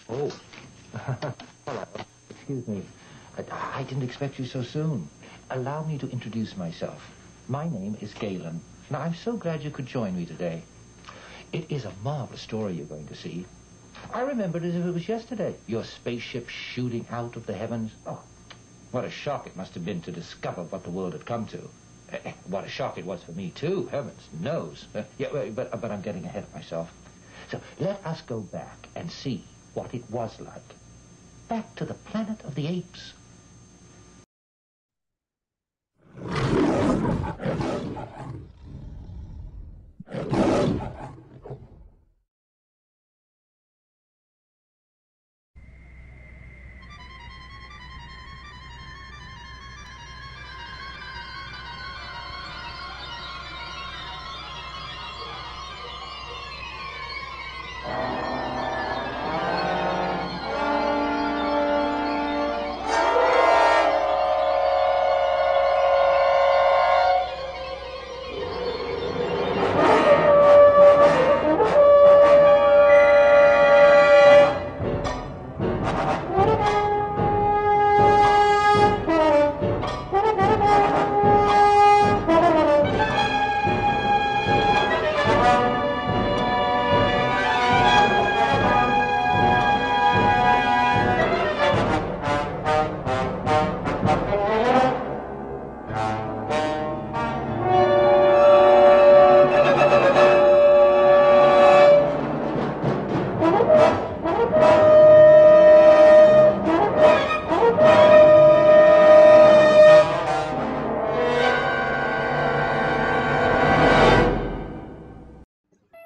Oh, hello. Excuse me. I didn't expect you so soon. Allow me to introduce myself. My name is Galen. Now, I'm so glad you could join me today. It is a marvelous story you're going to see. I remember it as if it was yesterday. Your spaceship shooting out of the heavens. Oh, what a shock it must have been to discover what the world had come to. What a shock it was for me, too. Heavens knows. But I'm getting ahead of myself. So let us go back and see what it was like. Back to the planet of the apes.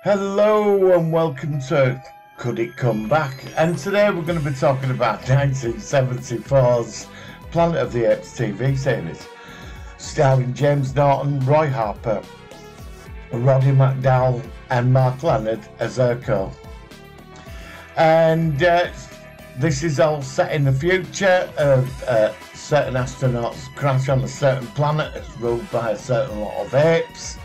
Hello and welcome to Could It Come Back? And today we're going to be talking about 1974's Planet of the Apes TV series, starring James Norton, Roy Harper, Roddy McDowall and Mark Leonard as Urko. And this is all set in the future of certain astronauts crash on a certain planet that's ruled by a certain lot of apes.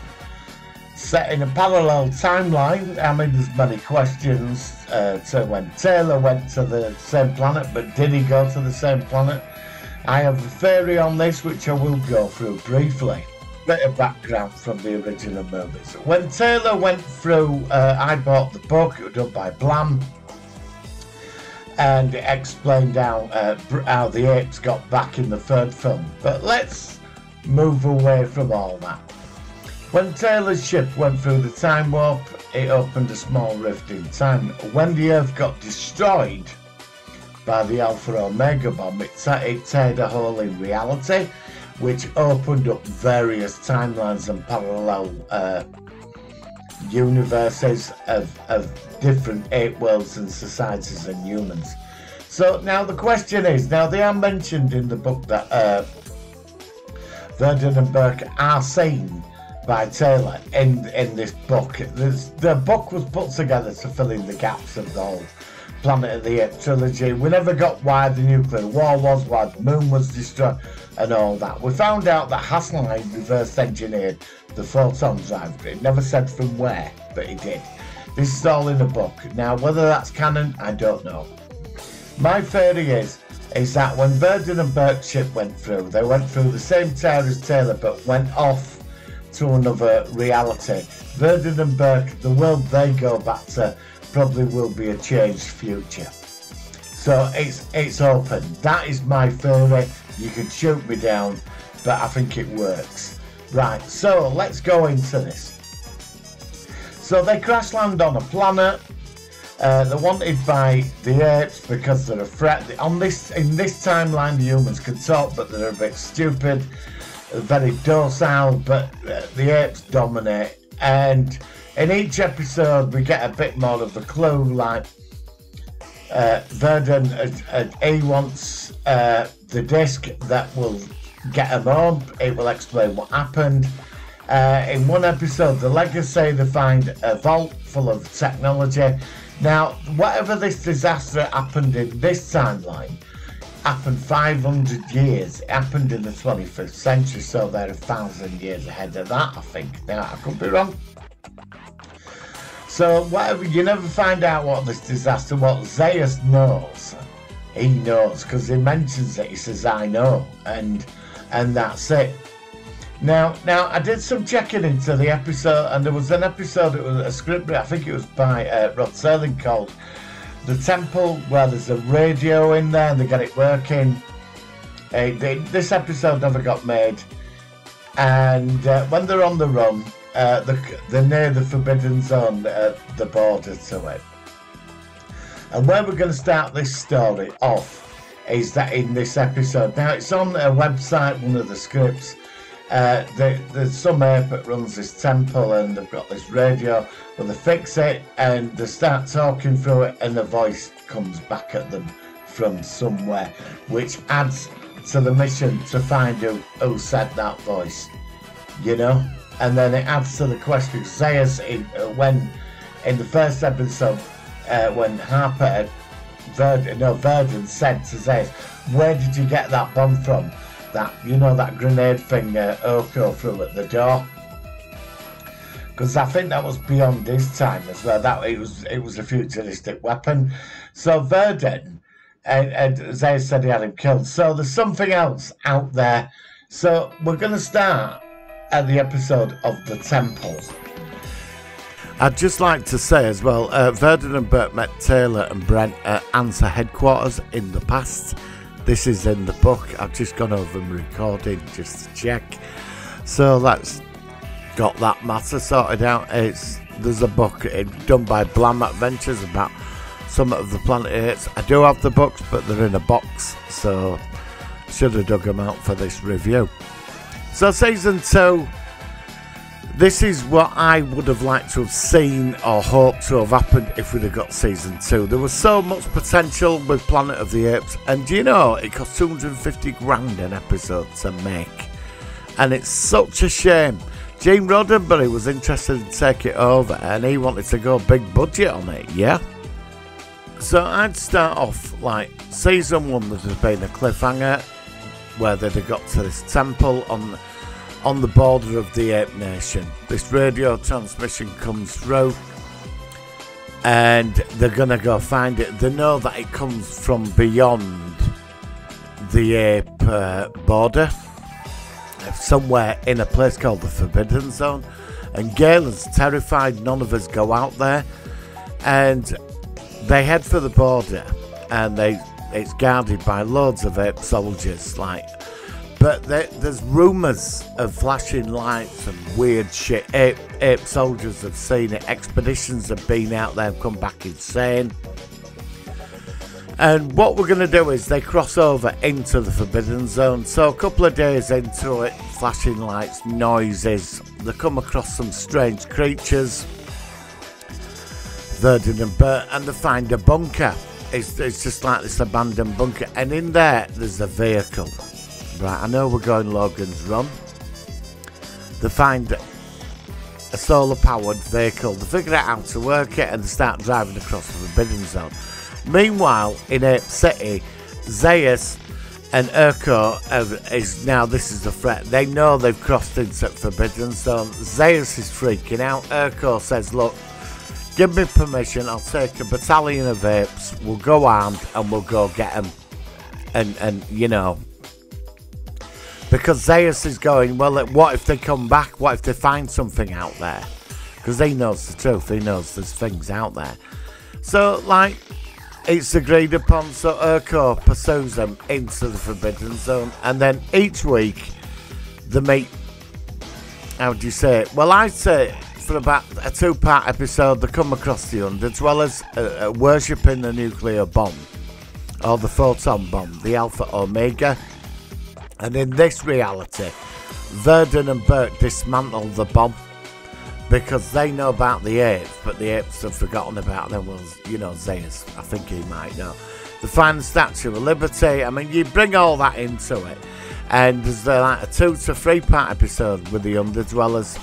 Set in a parallel timeline. I mean, there's many questions to when Taylor went to the same planet, but did he go to the same planet? I have a theory on this, which I will go through briefly. Bit of background from the original movies. When Taylor went through, I bought the book. It was done by Blam, and it explained how the apes got back in the third film. But let's move away from all that. When Taylor's ship went through the time warp, it opened a small rift in time. When the Earth got destroyed by the Alpha Omega bomb, it teared a hole in reality, which opened up various timelines and parallel universes of different ape worlds and societies and humans. So now the question is, now they are mentioned in the book that Virdon and Burke are seen by Taylor in this book. The book was put together to fill in the gaps of the whole Planet of the Apes trilogy. We never got why the nuclear war was, why the moon was destroyed and all that. We found out that Hasselhoff reverse engineered the photon drive. It never said from where, but he did. This is all in the book. Now whether that's canon, I don't know. My theory is that when Virdon and Burke's ship went through, they went through the same tear as Taylor but went off to another reality. Virdon and Burke, the world they go back to probably will be a changed future. So it's open. That is my theory. You can shoot me down, but I think it works. Right, so let's go into this. So they crash land on a planet. They're wanted by the apes because they're a threat. In this timeline, the humans can talk, but they're a bit stupid. Very docile, but the apes dominate, and in each episode we get a bit more of a clue. Like Virdon, he wants the disc that will get him home. It will explain what happened. In one episode, the Legacy, they find a vault full of technology. Now, whatever this disaster happened in this timeline happened 500 years. It happened in the 21st century, so they're 1,000 years ahead of that, I think. Now, I could be wrong. So whatever, you never find out what this disaster, what Zaius knows. He knows, because he mentions it, he says, I know, and that's it. Now I did some checking into the episode, and there was an episode, it was a script, I think it was by Rod Serling, called The Temple, where there's a radio in there and they get it working. This episode never got made, and when they're on the run, they're near the Forbidden Zone, the border to it. And where we're going to start this story off is that in this episode. Now, it's on a website, one of the scripts. There's some ape that runs this temple, and they've got this radio, but they fix it and they start talking through it, and the voice comes back at them from somewhere, which adds to the mission to find who said that voice, you know. And then it adds to the question. Zaius, when in the first episode, when Virdon said to Zaius, where did you get that bomb from? That, you know, that grenade thing Urko threw at the door. Because I think that was beyond his time as well. That it was a futuristic weapon. So Virdon and Zaius said he had him killed. So there's something else out there. So we're going to start at the episode of the temple. I'd just like to say as well, Virdon and Burke met Taylor and Brent at ANSA headquarters in the past. This is in the book. I've just gone over and recorded just to check. So that's got that matter sorted out. There's a book done by Blam Adventures about some of the Planet Apes. I do have the books, but they're in a box, so I should have dug them out for this review. So season 2, this is what I would have liked to have seen or hoped to have happened if we'd have got season 2. There was so much potential with Planet of the Apes, and you know, it cost 250 grand an episode to make, and it's such a shame. Gene Roddenberry was interested to take it over, and he wanted to go big budget on it, yeah? So I'd start off like season 1, there had been a cliffhanger where they'd have got to this temple on the border of the ape nation. This radio transmission comes through, and they're gonna go find it. They know that it comes from beyond the ape border, somewhere in a place called the Forbidden Zone, and Galen's terrified none of us go out there, and they head for the border, and it's guarded by loads of ape soldiers, but there's rumours of flashing lights and weird shit. Ape soldiers have seen it. Expeditions have been out there, come back insane. And what we're going to do is they cross over into the Forbidden Zone. So a couple of days into it, flashing lights, noises, they come across some strange creatures, Virdon and Burke, and they find a bunker. It's just like this abandoned bunker, and in there's a vehicle. Right, I know we're going Logan's Run. They find a solar-powered vehicle. They figure out how to work it, and they start driving across the Forbidden Zone. Meanwhile, in Ape City, Zaius and Urko this is a threat. They know they've crossed into Forbidden Zone. Zaius is freaking out. Urko says, look, give me permission, I'll take a battalion of apes, we'll go armed, and we'll go get them. And you know, because Zaius is going, well, what if they come back? What if they find something out there? Because he knows the truth. He knows there's things out there. So, it's agreed upon. So Urko pursues them into the Forbidden Zone. And then each week, they meet, how do you say it? Well, I'd say for about a 2-part episode, they come across the Underdwellers, worshipping the nuclear bomb, or the photon bomb, the Alpha Omega. And in this reality, Virdon and Burke dismantle the bomb because they know about the apes, but the apes have forgotten about them. Well, you know, Zaius, I think he might know. They find the Statue of Liberty. I mean, you bring all that into it, and there's like a 2 to 3 part episode with the Underdwellers.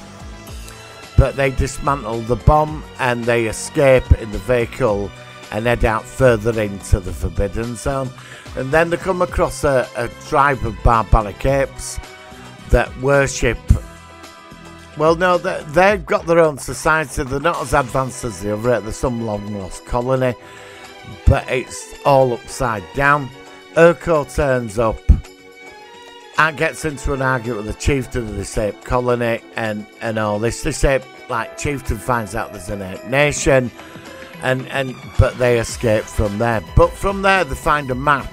But they dismantle the bomb and they escape in the vehicle and head out further into the Forbidden Zone. And then they come across a tribe of barbaric apes that worship Well, no, they've got their own society. They're not as advanced as the other. There's some long-lost colony, but it's all upside down. Urko turns up and gets into an argument with the chieftain of this ape colony and all this. This ape, like, chieftain finds out there's an ape nation, but they escape from there. But from there, they find a map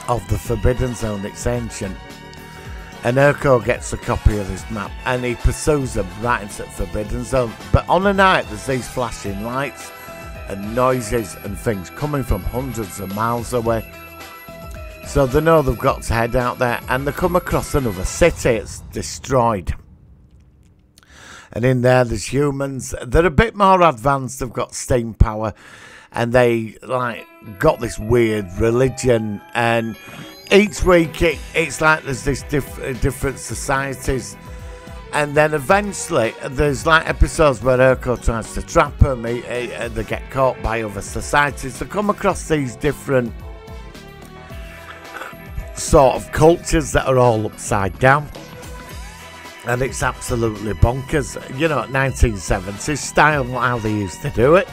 of the Forbidden Zone. It's ancient. And Urko gets a copy of this map and he pursues them right into the Forbidden Zone. But on a night, there's these flashing lights and noises and things coming from hundreds of miles away. So they know they've got to head out there, and they come across another city. It's destroyed. And in there, there's humans. They're a bit more advanced. They've got steam power. And they, like, got this weird religion. And each week, it's like there's this different societies. And then eventually, there's, like, episodes where Urko tries to trap them. They get caught by other societies. They come across these different sort of cultures that are all upside down. And it's absolutely bonkers. You know, 1970s style, how they used to do it.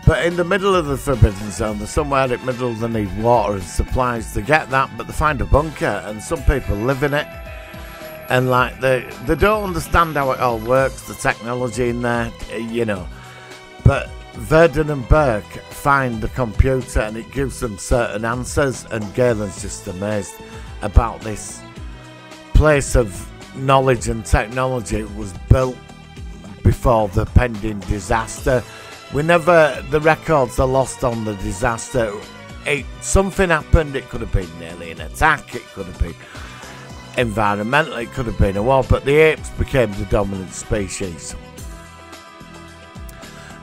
But in the middle of the Forbidden Zone, they're somewhere in the middle, they need water and supplies. They get that, but they find a bunker, and some people live in it. And, like, they don't understand how it all works, the technology in there, you know. But Virdon and Burke find the computer, and it gives them certain answers, and Galen's just amazed about this place of knowledge and technology. It was built before the pending disaster. The records are lost on the disaster. Something happened. It could have been an alien attack, it could have been environmental, it could have been a war, but the apes became the dominant species.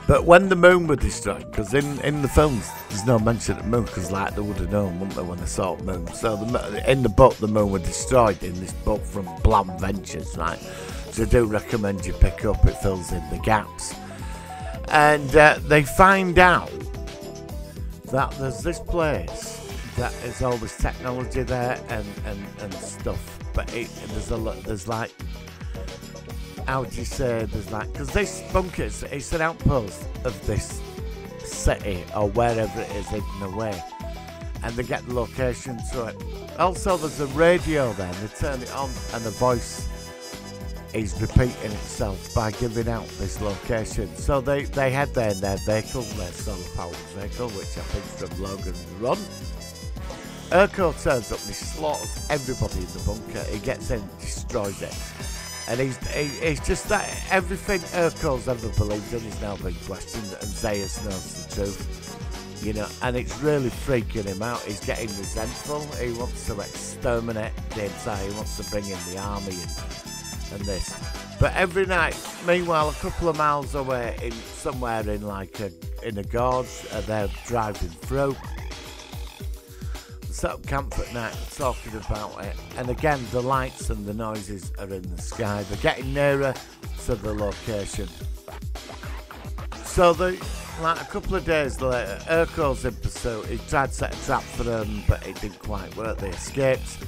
But when the moon was destroyed, because in the films there's no mention of the moon, because, like, they would have known, wouldn't they, when they saw the moon. So in the book, the moon was destroyed in this book from Blam Ventures, right? So I do recommend you pick up, it fills in the gaps. And they find out that there's this place that is all this technology there and stuff, but there's like, how do you say, there's like, because this bunker, it's an outpost of this city or wherever it is hidden away, and they get the location to it. Also, there's a radio there, they turn it on and the voice is repeating itself by giving out this location. So they head there in their vehicle, their solar powered vehicle, which I think's from Logan's Run. Urko turns up and he slaughters everybody in the bunker. He gets in, destroys it. And he's just that everything Urko's ever believed in is now being questioned, and Zaius knows the truth. You know, and it's really freaking him out. He's getting resentful. He wants to exterminate the entire, he wants to bring in the army and this. But every night, meanwhile, a couple of miles away, somewhere in like in a gorge, they're driving through. Set up camp at night, talking about it, and again the lights and the noises are in the sky. They're getting nearer to the location. So like a couple of days later, Urko's in pursuit. He tried to set a trap for them, but it didn't quite work. They escaped.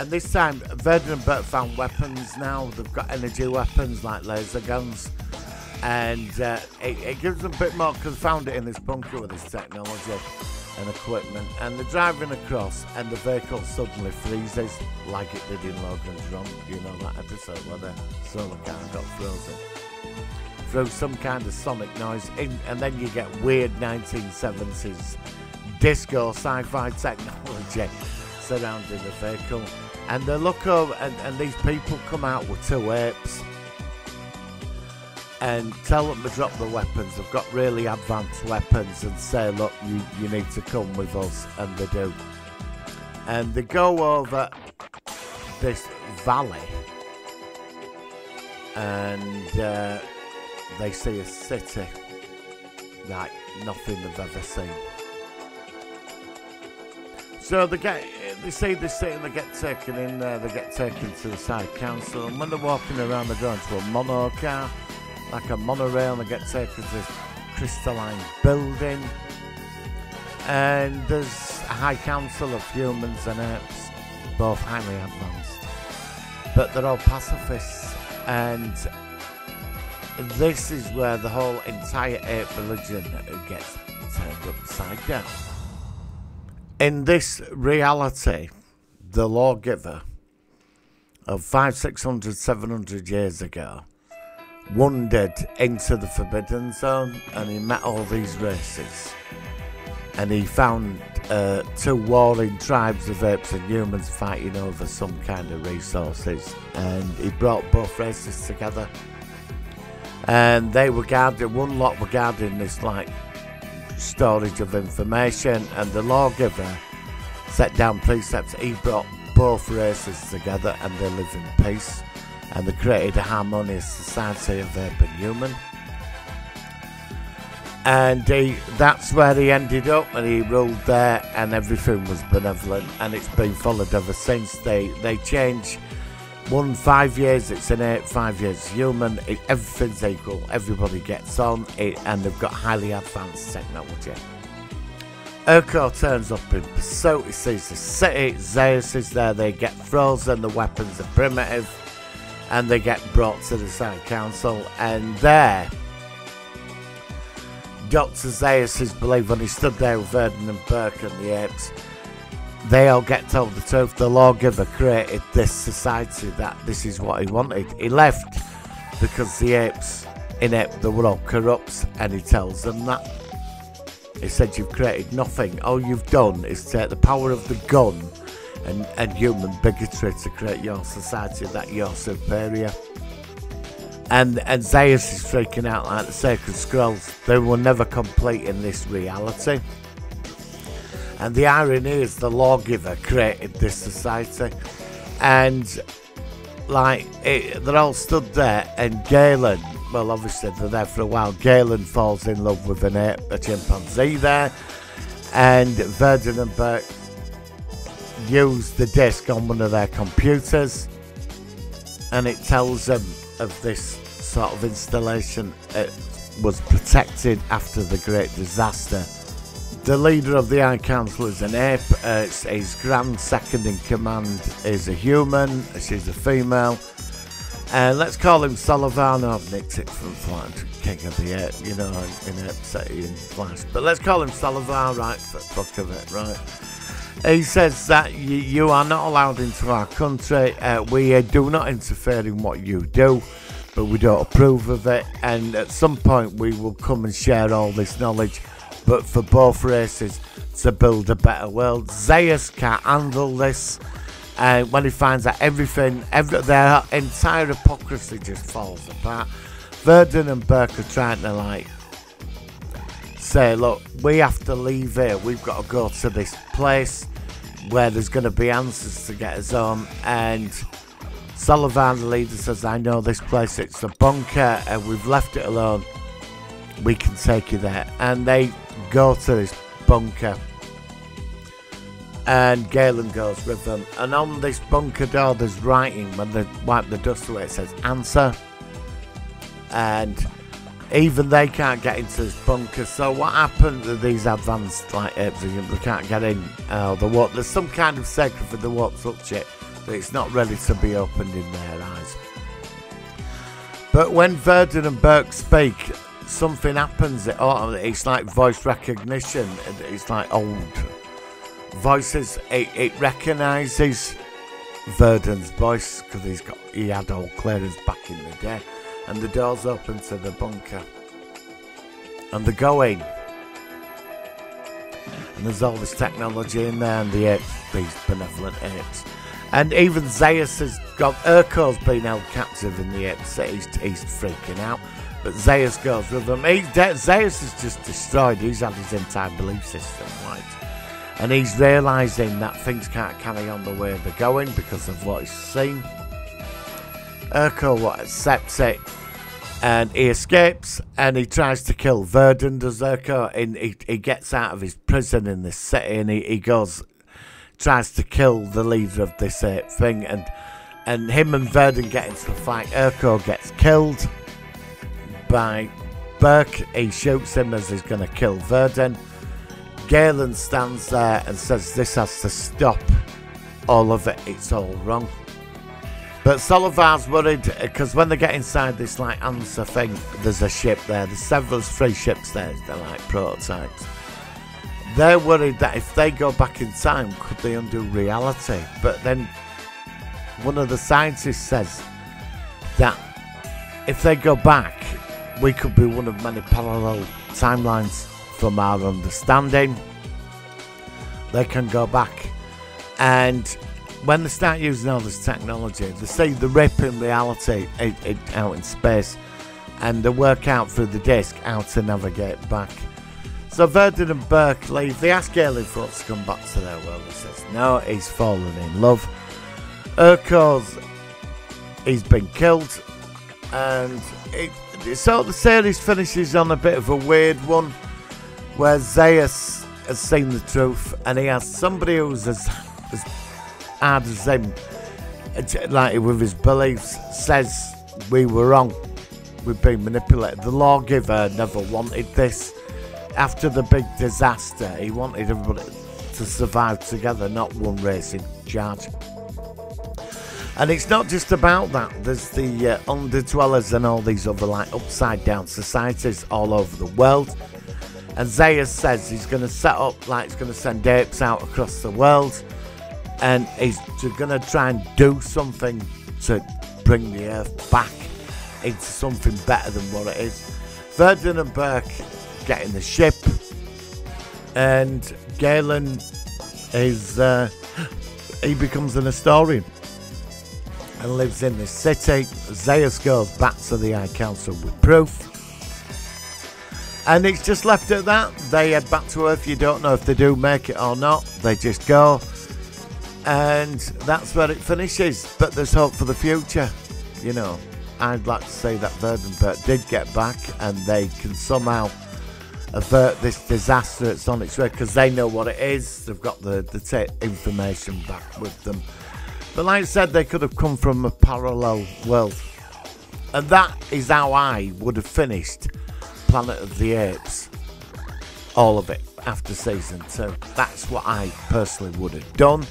And this time, Virdon and Burke found weapons now. They've got energy weapons like laser guns. And it gives them a bit more, because they found it in this bunker with this technology and equipment. And they're driving across, and the vehicle suddenly freezes, like it did in Logan's Run. You know that episode where the solar car got frozen through some kind of sonic noise. And then you get weird 1970s disco sci-fi technology surrounding the vehicle. And they look over, and these people come out with two apes and tell them to drop the weapons. They've got really advanced weapons, and say, look, you need to come with us, and they do. And they go over this valley, and they see a city like nothing they've ever seen. So they see this city and they get taken in there, they get taken to the side council, and when they're walking around they go into a mono car, like a monorail, and they get taken to this crystalline building, and there's a high council of humans and apes, both highly advanced, but they're all pacifists, And this is where the whole entire ape religion gets turned upside down. In this reality, the lawgiver of 500, 600, 700 years ago wandered into the Forbidden Zone, and he met all these races, and he found two warring tribes of apes and humans fighting over some kind of resources, and he brought both races together, and they were guarding, one lot were guarding this like storage of information, and the lawgiver set down precepts. He brought both races together, and they live in peace, and they created a harmonious society of ape and human. And that's where he ended up, and he ruled there, and everything was benevolent, and it's been followed ever since. They change. 5 years it's an ape, 5 years human. Everything's equal, everybody gets on, and they've got highly advanced technology. Urko turns up in pursuit. He sees the city. Zaius is there. They get frozen. The weapons are primitive, and they get brought to the Side Council. And there, Dr. Zaius is believed, when he stood there with Virdon and Burke and the apes, they all get told the truth. The lawgiver created this society, that this is what he wanted. He left because the apes in Ape, they were all corrupt, and he tells them that. He said, you've created nothing. All you've done is take the power of the gun and human bigotry to create your society, that you're superior. And Zaius is freaking out like the Sacred Scrolls. They will never complete in this reality. And the irony is the lawgiver created this society. And like, they're all stood there, and Galen, well, obviously they're there for a while. Galen falls in love with an ape, a chimpanzee there, and Virdon and Burke use the disc on one of their computers, and it tells them of this sort of installation. It was protected after the Great Disaster. The leader of the High Council is an ape. His grand second in command is a human. She's a female. Let's call him Sullivan. I've nicked it from Flash, King of the Ape, you know, in Ape City in Flash. But let's call him Sullivan, right, for the fuck of it, right? He says that you are not allowed into our country. We do not interfere in what you do, but we don't approve of it. And at some point we will come and share all this knowledge, but for both races, to build a better world. Zaius can't handle this. When he finds out everything, their entire hypocrisy just falls apart. Virdon and Burke are trying to like say, look, we have to leave here. We've got to go to this place where there's going to be answers to get us home. And Sullivan, the leader, says, I know this place. It's a bunker, and we've left it alone. We can take you there. And they go to this bunker, and Galen goes with them, and on this bunker door there's writing. When they wipe the dust away, it says answer, and even they can't get into this bunker. So what happened to these advanced like apes? They can't get in. There's some kind of secret for they won't touch it, but it's not ready to be opened in their eyes. But when Virdon and Burke speak, something happens. It's like voice recognition. It's like old voices. It recognises Virdon's voice because he had all clearance back in the day, and the doors open to the bunker, and they go in, and there's all this technology in there, and the apes, these benevolent apes, and even Zaius has got Urko's been held captive in the ape city. He's freaking out, but Zaius goes with them. Zaius is just destroyed. He's had his entire belief system right. And he's realising that things can't carry on the way they're going because of what he's seen. Urko accepts it, and he escapes, and he tries to kill Virdon, does Urko. He gets out of his prison in this city, and he tries to kill the leader of this ape thing, and him and Virdon get into a fight. Urko gets killed by Burke. He shoots him as he's going to kill Virdon. Galen stands there and says this has to stop, all of it, it's all wrong. But Solivar's worried because when they get inside this like answer thing, there's a ship there. There's several, 3 ships there. They're like prototypes. They're worried that if they go back in time, could they undo reality? But then one of the scientists says that if they go back, we could be one of many parallel timelines from our understanding. They can go back, and when they start using all this technology, they see the rip in reality out in space, and they work out through the disc how to navigate back. So Virdon and Burke leave. They ask Galen for to come back to their world. He says no, he's fallen in love. Urko's, he's been killed, and so the series finishes on a bit of a weird one, where Zaius has seen the truth, and he has somebody who's as hard as him, like with his beliefs, says we were wrong, we've been manipulated. The lawgiver never wanted this. After the big disaster, he wanted everybody to survive together, not one race in charge. And it's not just about that. There's the underdwellers and all these other like upside down societies all over the world. And Zaius says he's going to set up, like he's going to send apes out across the world, and he's going to try and do something to bring the Earth back into something better than what it is. Virdon and Burke get in the ship, and Galen is he becomes an historian and lives in this city. Zaius goes back to the High Council with proof, and it's just left at that. They head back to Earth. You don't know if they do make it or not. They just go, and that's where it finishes. But there's hope for the future. You know, I'd like to say that Virdon and Burke did get back, and they can somehow avert this disaster that's on its way, because they know what it is. They've got the information back with them. But like I said, they could have come from a parallel world, and that is how I would have finished Planet of the Apes, all of it, after season 2. That's what I personally would have done.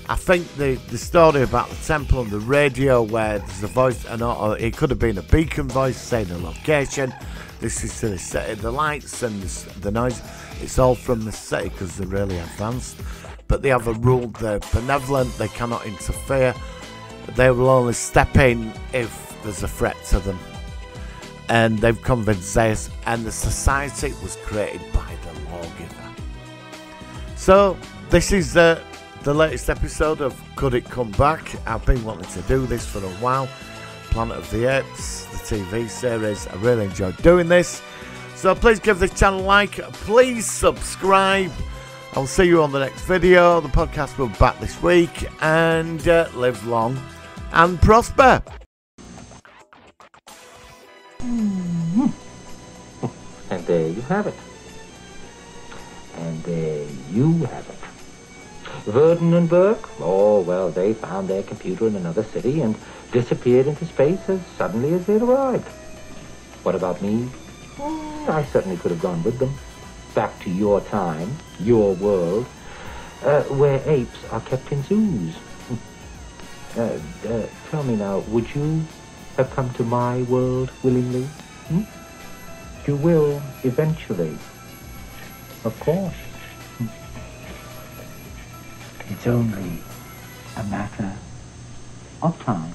I think the story about the temple and the radio, where there's a voice, and it could have been a beacon voice saying a location. This is to the city, the lights and the noise. It's all from the city because they're really advanced. But they have a rule, they're benevolent, they cannot interfere. They will only step in if there's a threat to them. And they've convinced Zaius, and the society was created by the lawgiver. So this is the latest episode of Could It Come Back? I've been wanting to do this for a while. Planet of the Apes, the TV series. I really enjoyed doing this. So please give this channel a like. Please subscribe. I'll see you on the next video. The podcast will be back this week. And live long and prosper. And there you have it. And there you have it. Virdon and Burke, oh, well, they found their computer in another city and disappeared into space as suddenly as they'd arrived. What about me? I certainly could have gone with them. Back to your time, your world, where apes are kept in zoos. Tell me now, would you have come to my world willingly? You will, eventually. Of course. It's only a matter of time.